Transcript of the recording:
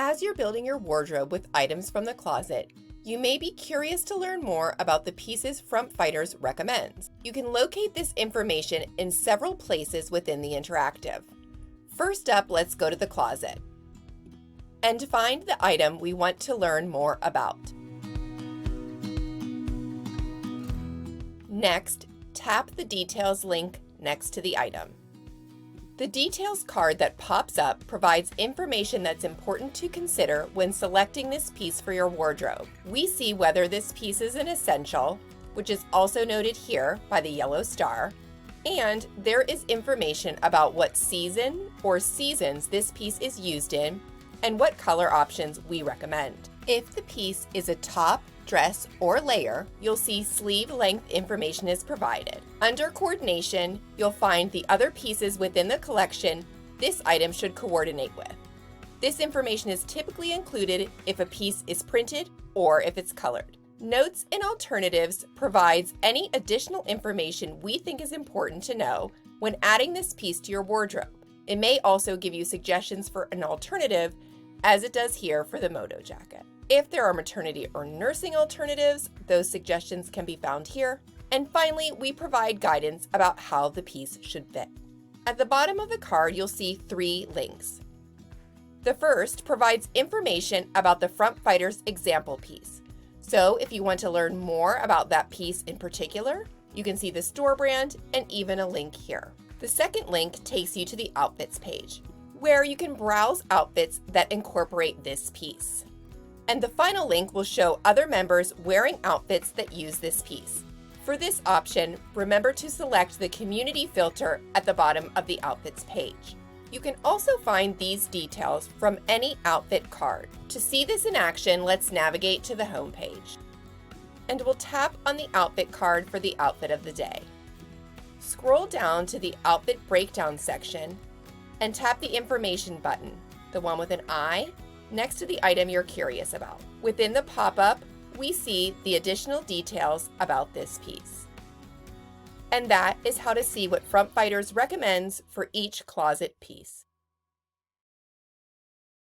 As you're building your wardrobe with items from the closet, you may be curious to learn more about the pieces Frump Fighters recommends. You can locate this information in several places within the interactive. First up, let's go to the closet and find the item we want to learn more about. Next, tap the Details link next to the item. The Details card that pops up provides information that's important to consider when selecting this piece for your wardrobe. We see whether this piece is an essential, which is also noted here by the yellow star, and there is information about what season or seasons this piece is used in and what color options we recommend. If the piece is a top, dress, or layer, you'll see sleeve length information is provided. Under coordination, you'll find the other pieces within the collection this item should coordinate with. This information is typically included if a piece is printed or if it's colored. Notes and Alternatives provides any additional information we think is important to know when adding this piece to your wardrobe. It may also give you suggestions for an alternative, as it does here for the Moto jacket. If there are maternity or nursing alternatives, those suggestions can be found here. And finally, we provide guidance about how the piece should fit. At the bottom of the card, you'll see 3 links. The first provides information about the Frump Fighters example piece. So if you want to learn more about that piece in particular, you can see the store brand and even a link here. The second link takes you to the Outfits page, where you can browse outfits that incorporate this piece. And the final link will show other members wearing outfits that use this piece. For this option, remember to select the community filter at the bottom of the Outfits page. You can also find these details from any outfit card. To see this in action, let's navigate to the home page. And we'll tap on the outfit card for the outfit of the day. Scroll down to the Outfit Breakdown section and tap the Information button, the one with an eye, next to the item you're curious about. Within the pop-up, we see the additional details about this piece. And that is how to see what Frump Fighters recommends for each closet piece.